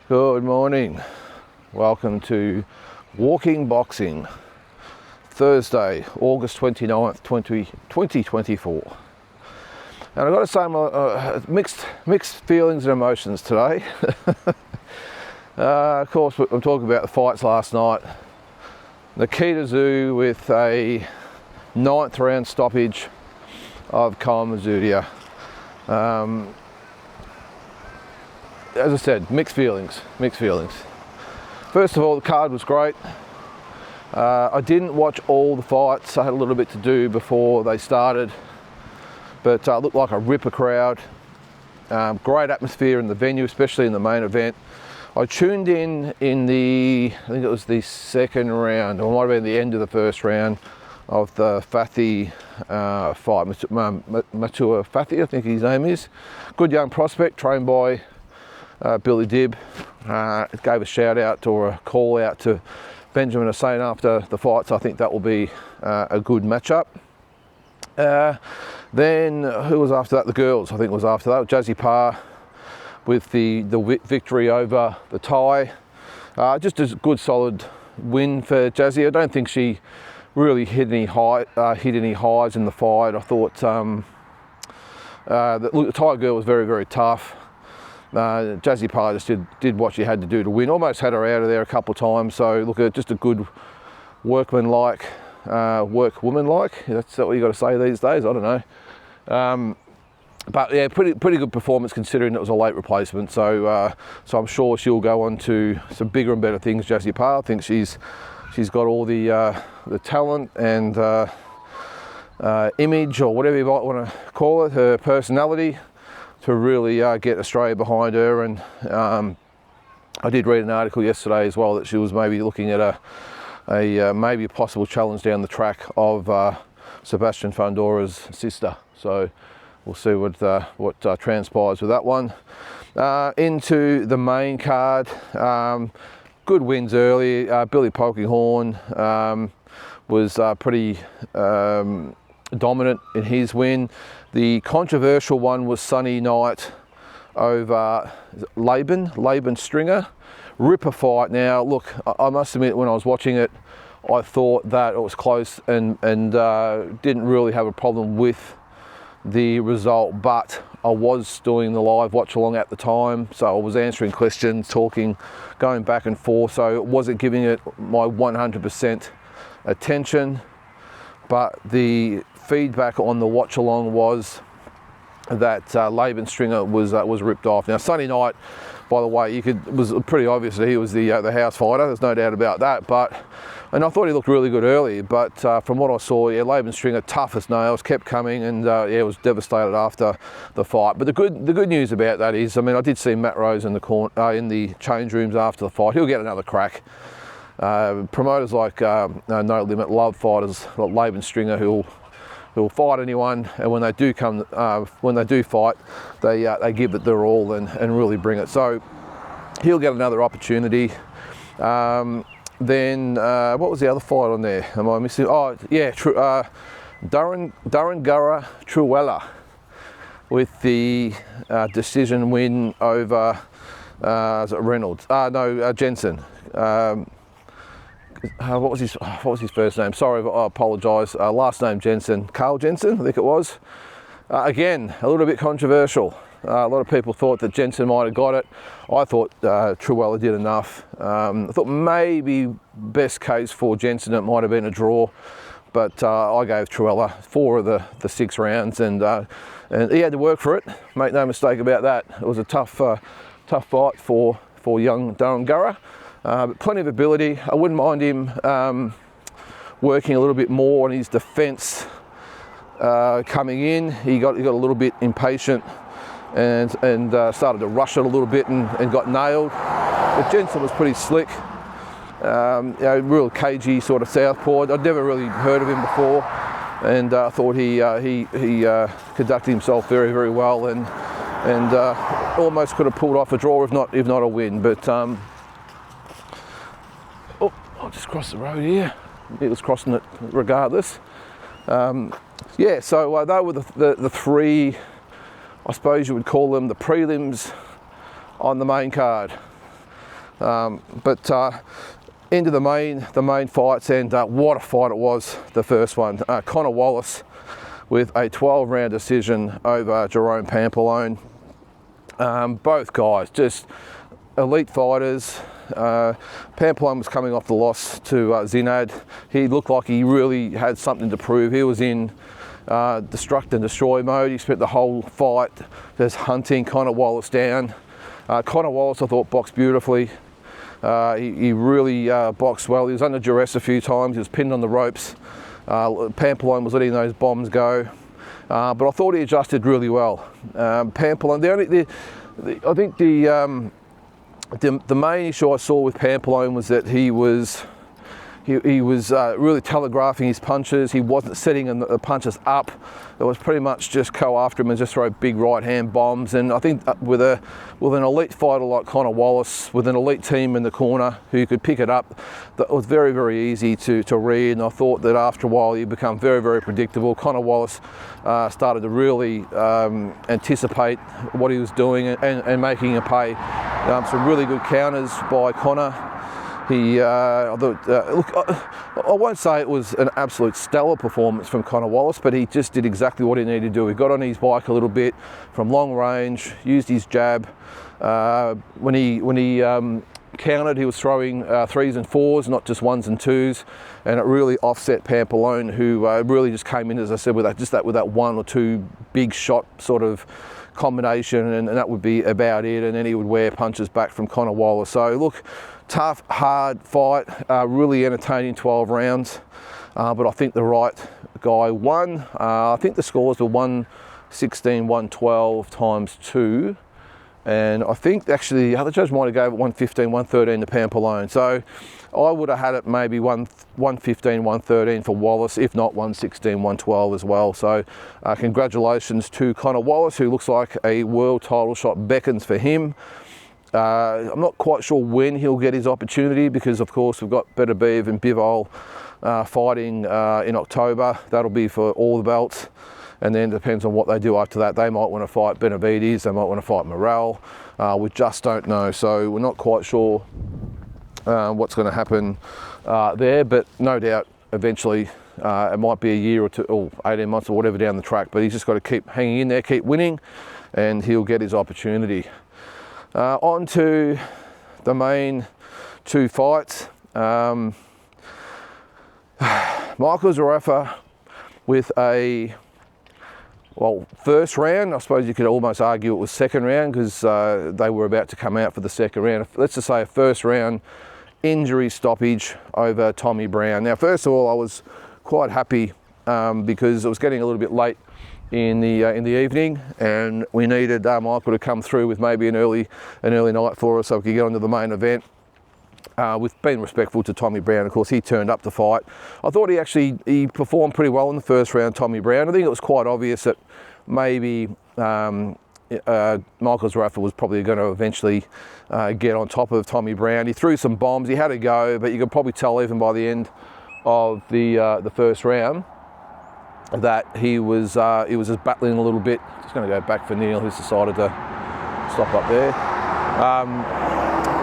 Good morning. Welcome to Walking Boxing, Thursday, August 29th, 2024. And I've got to say, mixed feelings and emotions today. Of course, I'm talking about the fights last night. Nikita Tszyu with a 9th round stoppage of Koen Mazoudier. As I said, mixed feelings. First of all, the card was great. I didn't watch all the fights. I had a little bit to do before they started, but it looked like a ripper crowd. Great atmosphere in the venue, especially in the main event. I tuned in the, I think it was the second round, or it might have been the end of the first round of the Fathi fight. Matua Fathi, I think his name is. Good young prospect, trained by Billy Dibb. Gave a shout out or a call out to Benjamin Hussein after the fights. I think that will be a good matchup. Then who was after that? The girls, I think was after that. Jazzy Parr with the victory over the Thai. Just a good solid win for Jazzy. I don't think she really hit any highs in the fight. I thought the Thai girl was very, very tough. Jazzy Parr just did what she had to do to win. Almost had her out of there a couple of times. So look, just a good workwoman-like. That's what you got to say these days. I don't know. But yeah, pretty good performance considering it was a late replacement. So I'm sure she'll go on to some bigger and better things. Jazzy Parr, I think she's got all the talent and image, or whatever you might want to call it, her personality, to really get Australia behind her. And I did read an article yesterday as well that she was maybe looking at maybe a possible challenge down the track of Sebastian Fundora's sister. So we'll see what transpires with that one. Into the main card, good wins early. Billy Polkinghorne was pretty dominant in his win. The controversial one was Sunday night over Laban Stringer. Ripper fight. Now look, I must admit, when I was watching it, I thought that it was close and didn't really have a problem with the result, but I was doing the live watch along at the time, so I was answering questions, talking, going back and forth, so it wasn't giving it my 100% attention. But the feedback on the watch along was that Laban Stringer was ripped off. Now Sunday night, by the way, it was pretty obvious that he was the house fighter. There's no doubt about that. And I thought he looked really good early. But from what I saw, yeah, Laban Stringer, tough as nails, kept coming, and was devastated after the fight. But the good news about that is, I mean, I did see Matt Rose in the change rooms after the fight. He'll get another crack. Promoters like No Limit love fighters like Laban Stringer who'll fight anyone, and when they do fight, they give it their all and really bring it. So he'll get another opportunity. Then what was the other fight on there? Am I missing? Oh yeah, Durran Gurra Truella with the decision win over is it Reynolds? Jensen. What was his first name? Sorry, I apologise. Last name Jensen, Carl Jensen, I think it was. Again, a little bit controversial. A lot of people thought that Jensen might have got it. I thought Truella did enough. I thought maybe best case for Jensen it might have been a draw, but I gave Truella 4 of the 6 rounds, and he had to work for it. Make no mistake about that. It was a tough fight for young Durran Gurra. But plenty of ability. I wouldn't mind him working a little bit more on his defence coming in. He got a little bit impatient and started to rush it a little bit and got nailed. But Jensen was pretty slick. Real cagey sort of southpaw. I'd never really heard of him before, and I thought he conducted himself very, very well and almost could have pulled off a draw, if not a win. But I'll just cross the road here. He was crossing it regardless. So they were the 3, I suppose you would call them the prelims on the main card. But into the main fights, and what a fight it was, the first one. Connor Wallace with a 12-round decision over Jerome Pampalone. Both guys just elite fighters. Pampalone was coming off the loss to Zinad. He looked like he really had something to prove. He was in destruct and destroy mode. He spent the whole fight just hunting Connor Wallace down. Connor Wallace, I thought, boxed beautifully. He really boxed well. He was under duress a few times. He was pinned on the ropes. Pampalone was letting those bombs go. But I thought he adjusted really well. Pampalone, I think the main issue I saw with Pampalone was that he was really telegraphing his punches. He wasn't setting the punches up. It was pretty much just go after him and just throw big right hand bombs. And I think with an elite fighter like Connor Wallace, with an elite team in the corner who could pick it up, that was very, very easy to read. And I thought that after a while he become very, very predictable. Connor Wallace started to really anticipate what he was doing and making him pay. Some really good counters by Connor. Look, I won't say it was an absolute stellar performance from Connor Wallace, but he just did exactly what he needed to do. He got on his bike a little bit from long range, used his jab. When he countered, he was throwing 3s and 4s, not just 1s and 2s, and it really offset Pampalone, who really just came in, as I said, with that 1 or 2 big shot sort of combination, and that would be about it. And then he would wear punches back from Connor Wallace. So look, tough, hard fight, really entertaining 12 rounds, but I think the right guy won. I think the scores were 116, 112 times 2, and I think actually the other judge might have gave it 115, 113 to Pampalone. So I would have had it maybe 115, 113 for Wallace, if not 116, 112 as well. So congratulations to Connor Wallace, who looks like a world title shot beckons for him. I'm not quite sure when he'll get his opportunity, because of course we've got Beterbiev and Bivol fighting in October. That'll be for all the belts, and then depends on what they do after that. They might want to fight Benavides, they might want to fight Morrell. We just don't know, so we're not quite sure what's going to happen there, but no doubt eventually it might be a year or 2 or 18 months or whatever down the track, but he's just got to keep hanging in there, keep winning, and he'll get his opportunity. On to the main 2 fights. Michael Zarafa with a, well, first round. I suppose you could almost argue it was second round, because they were about to come out for the second round. Let's just say a first round injury stoppage over Tommy Brown. Now, first of all, I was quite happy because it was getting a little bit late in the evening, and we needed Michael to come through with maybe an early night for us so we could get onto the main event. With being respectful to Tommy Brown, of course, he turned up to fight. I thought he performed pretty well in the first round, Tommy Brown. I think it was quite obvious that maybe Michael Zarafa was probably going to eventually get on top of Tommy Brown. He threw some bombs, he had a go, but you could probably tell even by the end of the first round that he was just battling a little bit. Just going to go back for Neil, who's decided to stop up there.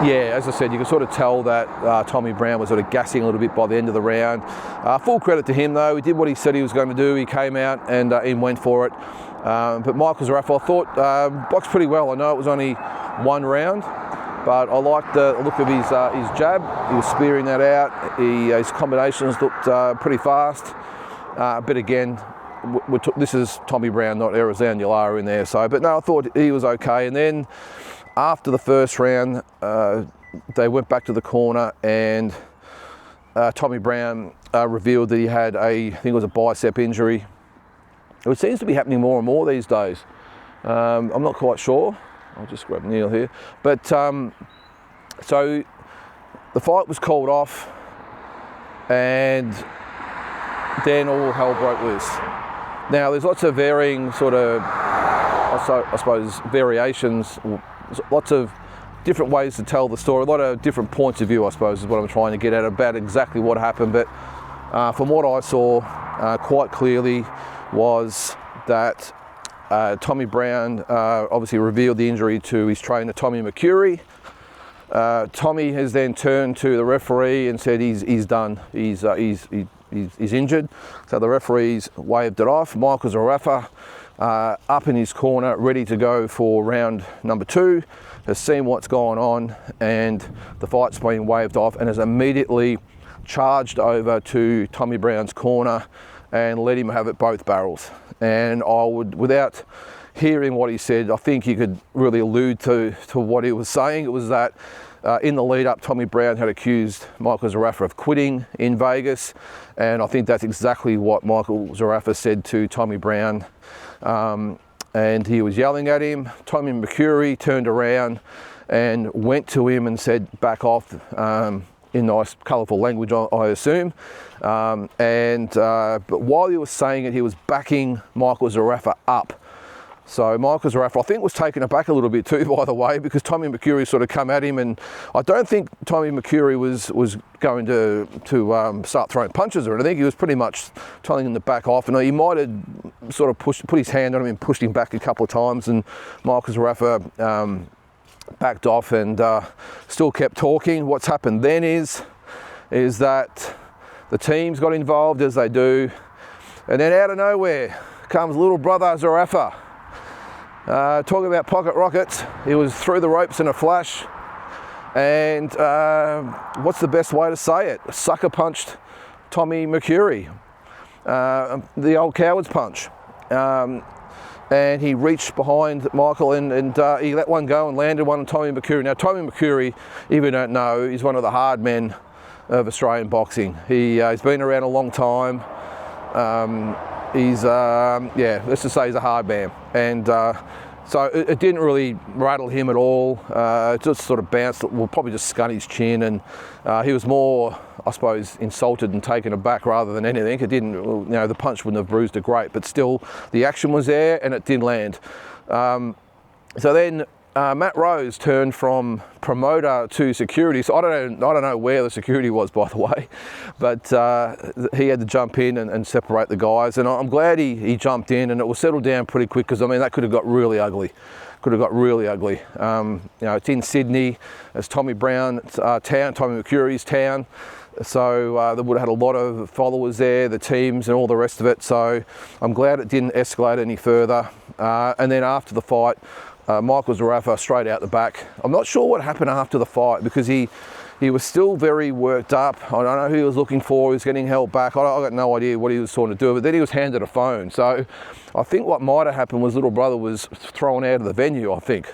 Yeah, as I said, you could sort of tell that Tommy Brown was sort of gassing a little bit by the end of the round. Full credit to him though, he did what he said he was going to do. He came out and went for it. But Michael Zarafa, I thought, boxed pretty well. I know it was only 1 round, but I liked the look of his jab. He was spearing that out. His combinations looked pretty fast. But again, this is Tommy Brown, not Arizan Yalara in there. So, but no, I thought he was okay. And then after the first round, they went back to the corner, and Tommy Brown revealed that he had I think it was a bicep injury. It seems to be happening more and more these days. I'm not quite sure. I'll just grab Neil here. But so the fight was called off, and then all hell broke loose. Now there's lots of varying sort of, I suppose, variations, lots of different ways to tell the story, a lot of different points of view, I suppose, is what I'm trying to get at about exactly what happened. But from what I saw quite clearly was that Tommy Brown obviously revealed the injury to his trainer, Tommy McCurry. Tommy has then turned to the referee and said he's done. He's injured. So the referees waved it off. Michael Zarafa, up in his corner, ready to go for round number 2, has seen what's gone on, and the fight's been waved off, and has immediately charged over to Tommy Brown's corner and let him have it both barrels. And I would, without hearing what he said, I think you could really allude to what he was saying. It was that in the lead up, Tommy Brown had accused Michael Zarafa of quitting in Vegas, and I think that's exactly what Michael Zarafa said to Tommy Brown. And he was yelling at him. Tommy McCurry turned around and went to him and said, back off, in nice, colourful language, I assume. But while he was saying it, he was backing Michael Zarafa up. So Michael Zarafa, I think, was taken aback a little bit too, by the way, because Tommy McCurry sort of come at him, and I don't think Tommy McCurry was going to start throwing punches or anything. He was pretty much telling him to back off, and he might have sort of put his hand on him and pushed him back a couple of times, and Michael Zarafa backed off and still kept talking. What's happened then is that the teams got involved, as they do, and then out of nowhere comes little brother Zarafa. Talking about pocket rockets, he was through the ropes in a flash, and what's the best way to say it? Sucker punched Tommy McCurry, the old coward's punch. And he reached behind Michael and he let one go and landed one on Tommy McCurry. Now, Tommy McCurry, if you don't know, is one of the hard men of Australian boxing. He's been around a long time. Let's just say he's a hard man. And so it didn't really rattle him at all. It just sort of bounced, well, probably just scun his chin, and he was more, I suppose, insulted and taken aback rather than anything. It didn't, the punch wouldn't have bruised it great, but still the action was there and it didn't land. So then Matt Rose turned from promoter to security. So I don't know where the security was, by the way, but he had to jump in and separate the guys. And I'm glad he jumped in, and it was settled down pretty quick, because I mean that could have got really ugly. It's in Sydney. It's Tommy Brown's town, Tommy McCurry's town. So they would have had a lot of followers there, the teams and all the rest of it. So I'm glad it didn't escalate any further. And then after the fight, Michael Zarafa straight out the back. I'm not sure what happened after the fight, because he was still very worked up. I don't know who he was looking for. He was getting held back. I got no idea what he was trying to do, but then he was handed a phone. So I think what might have happened was little brother was thrown out of the venue, I think.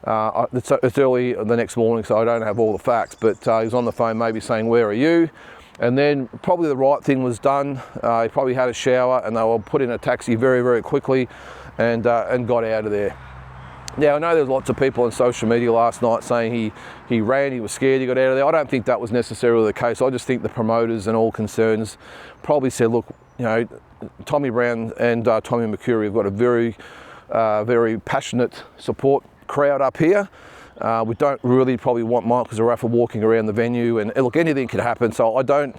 It's early the next morning, so I don't have all the facts, but he was on the phone maybe saying, "Where are you?" And then probably the right thing was done. He probably had a shower, and they were put in a taxi very, very quickly and got out of there. Now, I know there's lots of people on social media last night saying he ran, he was scared, he got out of there. I don't think that was necessarily the case. I just think the promoters and all concerns probably said, look, Tommy Brown and Tommy McCurry have got a very, very passionate support crowd up here. We don't really probably want Michael Zarafa walking around the venue, and look, anything could happen. So I don't,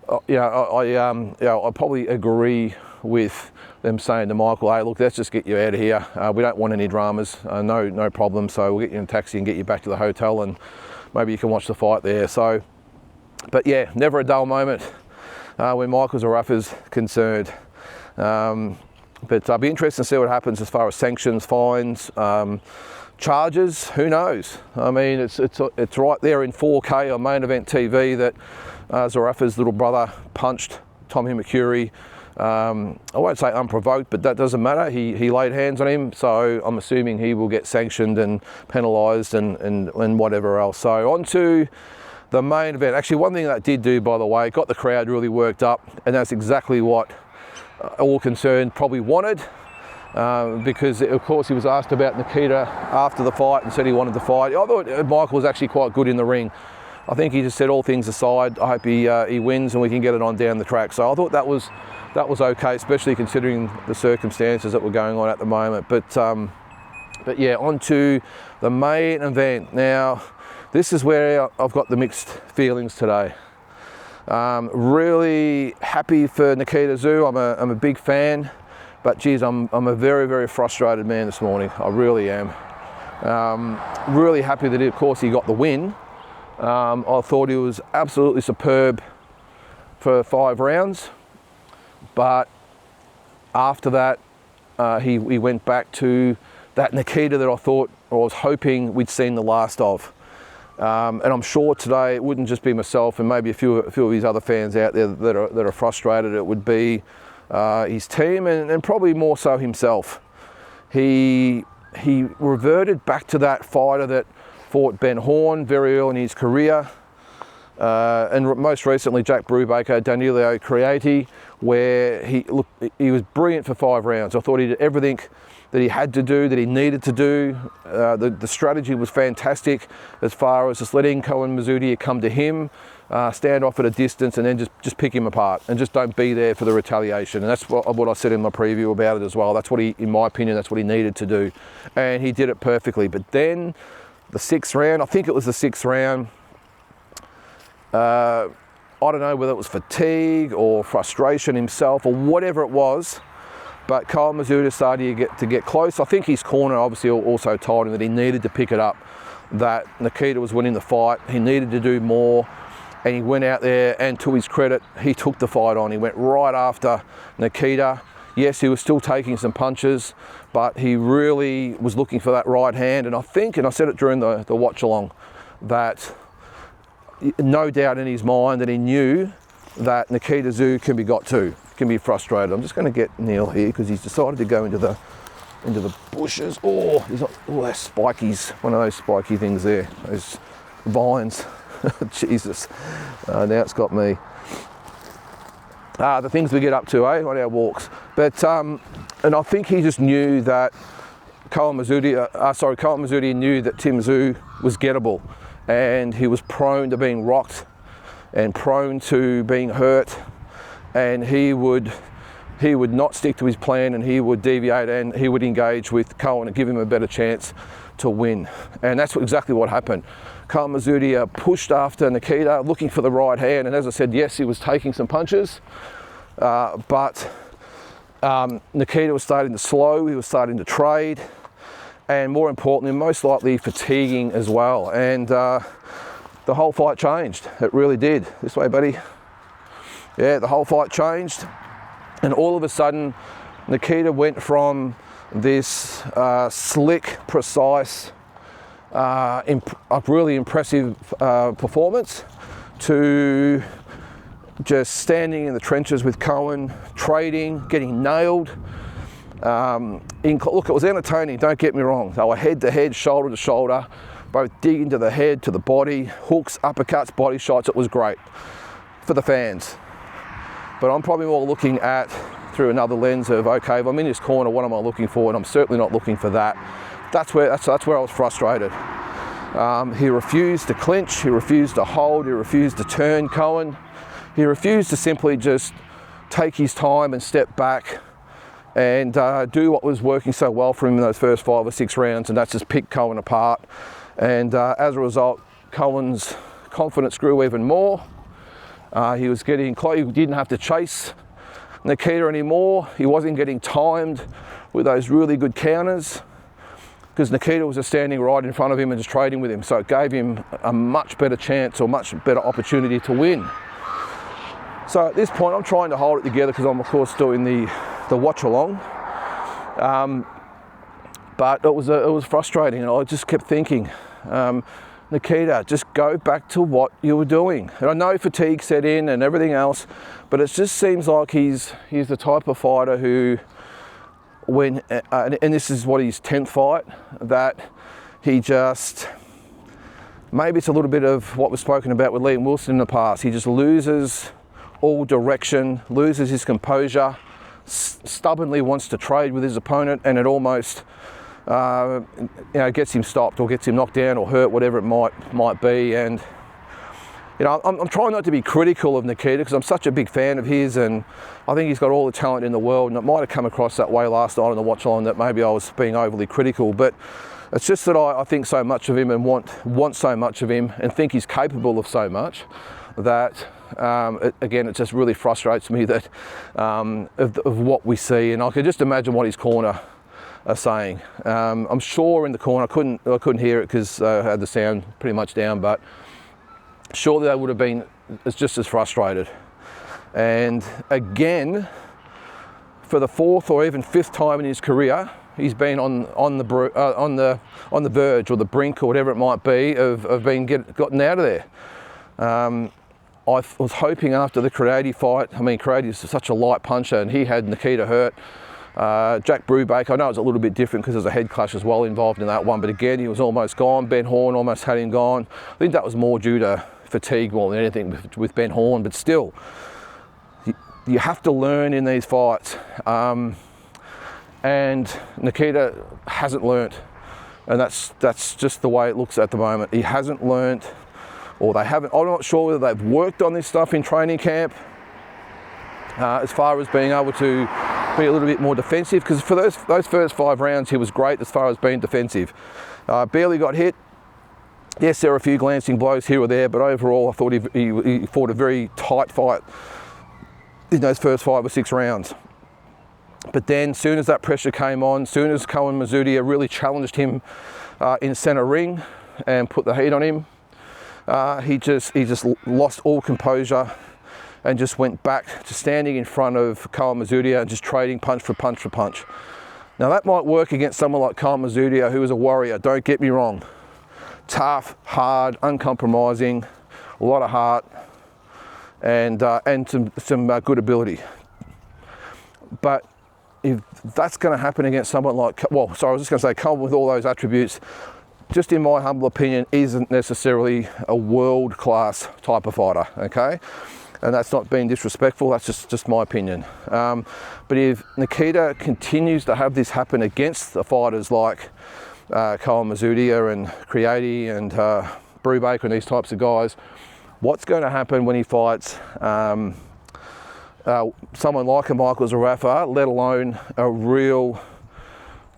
I probably agree with them saying to Michael, "Hey, look, let's just get you out of here. We don't want any dramas. No problem. So we'll get you in a taxi and get you back to the hotel, and maybe you can watch the fight there." So, but yeah, never a dull moment when Michael Zarafa's concerned. But I'll be interested to see what happens as far as sanctions, fines, charges. Who knows? I mean, it's right there in 4K on Main Event TV that Zarafa's little brother punched Tommy McCurry. I won't say unprovoked, but that doesn't matter. He laid hands on him, so I'm assuming he will get sanctioned and penalised and whatever else. So on to the main event. Actually, one thing that did do, by the way, got the crowd really worked up, and that's exactly what all concerned probably wanted, because of course he was asked about Nikita after the fight and said he wanted to fight. I thought Michael was actually quite good in the ring. I think he just said, all things aside, I hope he wins and we can get it on down the track. So I thought that was okay, especially considering the circumstances that were going on at the moment. But yeah, on to the main event. Now, this is where I've got the mixed feelings today. Really happy for Nikita Tszyu. I'm a big fan, but geez, I'm a very, very frustrated man this morning. I really am. Really happy that, of course, he got the win. I thought he was absolutely superb for 5 rounds, but after that, he went back to that Nikita that I thought, or I was hoping we'd seen the last of. And I'm sure today it wouldn't just be myself and maybe a few of his other fans out there that are frustrated. It would be his team and probably more so himself. He reverted back to that fighter that fought Ben Horn very early in his career, and most recently Jack Brubaker, Danilo Creati, where he was brilliant for 5 rounds. I thought he did everything that he had to do, that he needed to do. The strategy was fantastic as far as just letting Koen Mazoudier come to him, stand off at a distance, and then just pick him apart and just don't be there for the retaliation. And that's what I said in my preview about it as well. That's what he, in my opinion, that's what he needed to do. And he did it perfectly. But then the 6th round, I think it was the 6th round, I don't know whether it was fatigue or frustration himself or whatever it was, but Koen Mazoudier started to get close. I think his corner obviously also told him that he needed to pick it up, that Nikita was winning the fight, he needed to do more, and he went out there, and to his credit, he took the fight on. He went right after Nikita. Yes, he was still taking some punches, but he really was looking for that right hand. And I think, and I said it during the watch along, that no doubt in his mind that he knew that Nikita Tszyu can be got to, can be frustrated. I'm just going to get Neil here because he's decided to go into the bushes. Oh, there's those spikies, one of those spiky things there, those vines. Jesus, now it's got me. The things we get up to, on our walks. But and I think he just knew that Koen Mazoudier knew that Tim Tszyu was gettable, and he was prone to being rocked and prone to being hurt, and he would not stick to his plan, and he would deviate, and he would engage with Koen and give him a better chance to win. And that's exactly what happened. Koen Mazoudier pushed after Nikita, looking for the right hand, and as I said, yes, he was taking some punches, but Nikita was starting to slow, he was starting to trade, and more importantly, most likely fatiguing as well. And the whole fight changed. It really did. This way, buddy. Yeah, the whole fight changed, and all of a sudden, Nikita went from this slick, precise, a really impressive performance to just standing in the trenches with Koen, trading, getting nailed. Look, it was entertaining, don't get me wrong. They were head to head, shoulder to shoulder, both digging to the head, to the body, hooks, uppercuts, body shots. It was great for the fans. But I'm probably more looking at through another lens of, okay, if I'm in this corner, what am I looking for? And I'm certainly not looking for that. That's where I was frustrated. He refused to clinch, he refused to hold, he refused to turn Koen. He refused to simply just take his time and step back and do what was working so well for him in those first 5 or 6 rounds, and that's just pick Koen apart. And as a result, Koen's confidence grew even more. He was getting close, he didn't have to chase Nikita anymore. He wasn't getting timed with those really good counters, because Nikita was just standing right in front of him and just trading with him. So it gave him a much better chance or much better opportunity to win. So at this point, I'm trying to hold it together because I'm, of course, doing the watch along. But it was frustrating, and I just kept thinking, Nikita, just go back to what you were doing. And I know fatigue set in and everything else, but it just seems like he's the type of fighter who, when and this is what his 10th fight, that he just, maybe it's a little bit of what was spoken about with Liam Wilson in the past. He just loses all direction, loses his composure, stubbornly wants to trade with his opponent, and it almost gets him stopped or gets him knocked down or hurt, whatever it might be. And I'm trying not to be critical of Nikita because I'm such a big fan of his, and I think he's got all the talent in the world, and it might have come across that way last night on the watch line that maybe I was being overly critical, but it's just that I think so much of him and want so much of him and think he's capable of so much that it just really frustrates me that of what we see. And I could just imagine what his corner are saying. I'm sure in the corner, I couldn't hear it because I had the sound pretty much down, but surely they would have been just as frustrated. And again, for the 4th or even 5th time in his career, he's been on the verge or the brink or whatever it might be of being gotten out of there. I was hoping after the Creative fight, I mean, Creative's such a light puncher and he had Nikita hurt. Jack Brubaker, I know it's a little bit different because there's a head clash as well involved in that one, but again, he was almost gone. Ben Horn almost had him gone. I think that was more due to fatigue more than anything with Ben Horn, but still, you have to learn in these fights. And Nikita hasn't learnt, and that's just the way it looks at the moment. He hasn't learnt, or they haven't. I'm not sure whether they've worked on this stuff in training camp as far as being able to be a little bit more defensive, because for those first 5 rounds he was great as far as being defensive. Barely got hit. Yes, there were a few glancing blows here or there, but overall I thought he fought a very tight fight in those first 5 or 6 rounds. But then, as soon as that pressure came on, as soon as Koen Mazoudier really challenged him in centre ring and put the heat on him, he just lost all composure and just went back to standing in front of Koen Mazoudier and just trading punch for punch for punch. Now that might work against someone like Koen Mazoudier, who is a warrior, don't get me wrong. Tough, hard, uncompromising, a lot of heart, and some good ability. But if that's going to happen against someone like, I was just going to say, Koen with all those attributes, just in my humble opinion, isn't necessarily a world-class type of fighter, okay? And that's not being disrespectful, that's just my opinion. But if Nikita continues to have this happen against the fighters like Koen Mazoudier and Creati and Brubaker and these types of guys, what's going to happen when he fights someone like a Michael Zarafa, let alone a real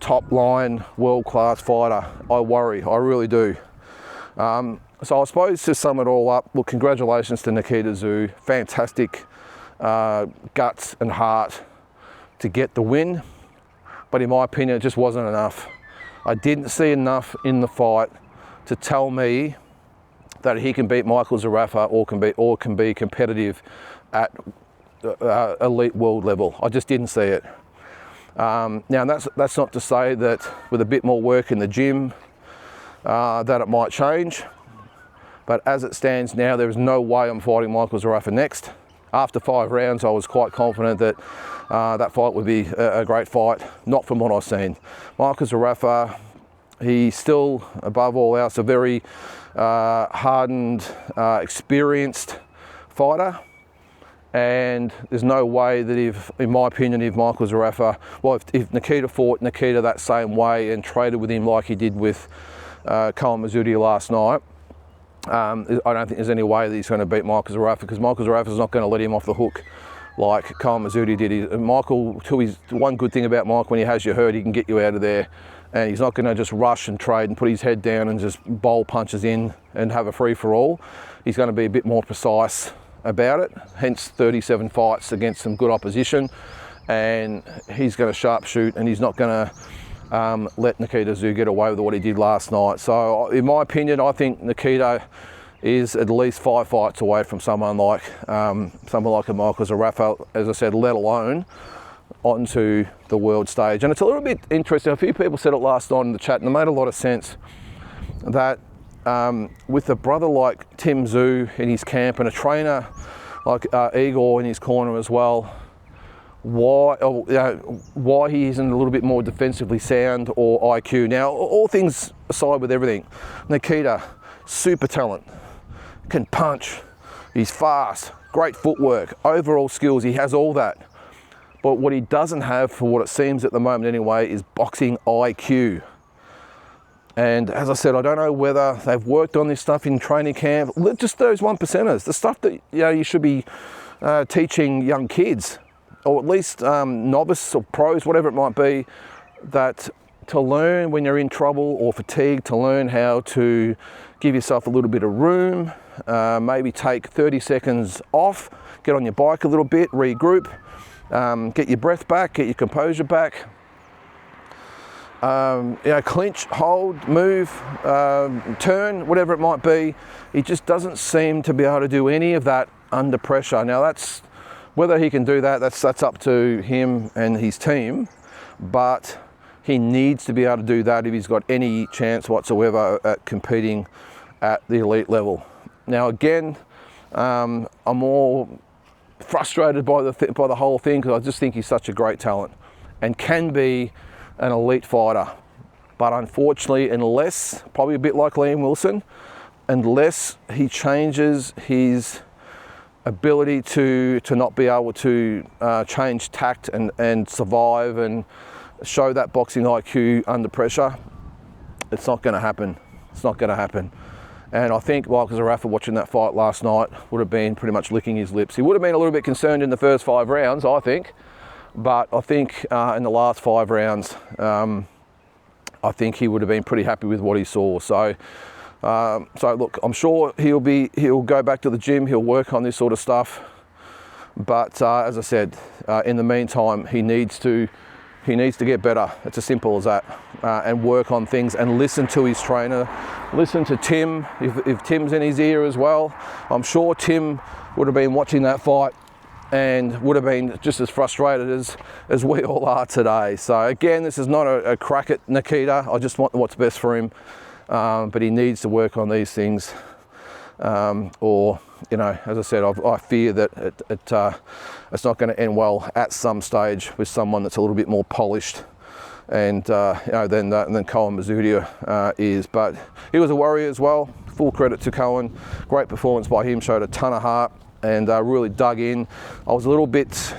top-line, world-class fighter? I worry, I really do. So I suppose to sum it all up, look, congratulations to Nikita Tszyu. Fantastic guts and heart to get the win, but in my opinion, it just wasn't enough. I didn't see enough in the fight to tell me that he can beat Michael Zarafa or can be competitive at elite world level. I just didn't see it. Now that's not to say that with a bit more work in the gym that it might change, but as it stands now, there is no way I'm fighting Michael Zarafa next. After 5 rounds, I was quite confident that that fight would be a great fight, not from what I've seen. Michael Zarafa, he's still, above all else, a very hardened, experienced fighter. And there's no way that in my opinion, if Michael Zarafa, if Nikita fought Nikita that same way and traded with him like he did with Koen Mazoudier last night, I don't think there's any way that he's going to beat Michael Zarafa, because Michael Zarafa's not going to let him off the hook like Koen Mazoudier did. One good thing about Mike, when he has you hurt, he can get you out of there, and he's not going to just rush and trade and put his head down and just bowl punches in and have a free-for-all. He's going to be a bit more precise about it, hence 37 fights against some good opposition, and he's going to sharpshoot, and he's not going to let Nikita Tszyu get away with what he did last night. So in my opinion, I think Nikita is at least 5 fights away from someone like a Michael Zarafa, as I said, let alone onto the world stage. And it's a little bit interesting, a few people said it last night in the chat, and it made a lot of sense, that with a brother like Tszyu in his camp and a trainer like Igor in his corner as well, why he isn't a little bit more defensively sound or IQ. Now, all things aside with everything, Nikita, super talent, can punch, he's fast, great footwork, overall skills, he has all that. But what he doesn't have, for what it seems at the moment anyway, is boxing IQ. And as I said, I don't know whether they've worked on this stuff in training camp. Just those 1%ers, the stuff that you should be teaching young kids, or at least novice or pros, whatever it might be, that to learn when you're in trouble or fatigued, to learn how to give yourself a little bit of room, maybe take 30 seconds off, get on your bike a little bit, regroup, get your breath back, get your composure back. clinch, hold, move, turn, whatever it might be. He just doesn't seem to be able to do any of that under pressure. Now that's, whether he can do that, that's up to him and his team, but he needs to be able to do that if he's got any chance whatsoever at competing at the elite level. Now again, I'm more frustrated by the whole thing, because I just think he's such a great talent and can be an elite fighter. But unfortunately, unless, probably a bit like Liam Wilson, unless he changes his ability to not be able to change tact and survive and show that boxing IQ under pressure, it's not going to happen. It's not going to happen. And I think Zarafa, watching that fight last night, would have been pretty much licking his lips. He would have been a little bit concerned in the first 5 rounds, I think. But I think in the last 5 rounds, I think he would have been pretty happy with what he saw. So look, I'm sure he'll go back to the gym. He'll work on this sort of stuff. But as I said, in the meantime, he needs to get better. It's as simple as that, and work on things and listen to his trainer, listen to Tim. If Tim's in his ear as well, I'm sure Tim would have been watching that fight and would have been just as frustrated as we all are today. So again, this is not a crack at Nikita. I just want what's best for him, but he needs to work on these things, or as I said, I fear that it's not going to end well at some stage with someone that's a little bit more polished and than Koen Mazoudier is. But he was a warrior as well. Full credit to Koen. Great performance by him. Showed a ton of heart and really dug in. I was a little bit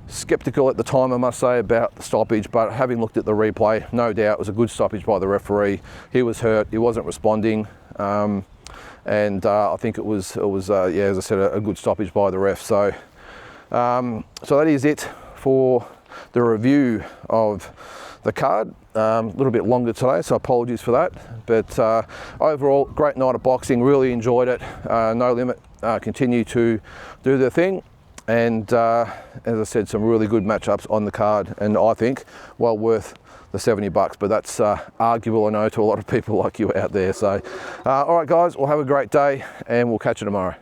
skeptical at the time, I must say, about the stoppage, but having looked at the replay, no doubt it was a good stoppage by the referee. He was hurt. He wasn't responding. And I think it was as I said, a good stoppage by the ref. So that is it for the review of the card. A little bit longer today, so apologies for that. But overall, great night of boxing. Really enjoyed it. No Limit continue to do their thing. And as I said, some really good matchups on the card, and I think well worth the $70, but that's arguable, I know, to a lot of people like you out there. So all right guys, we'll have a great day and we'll catch you tomorrow.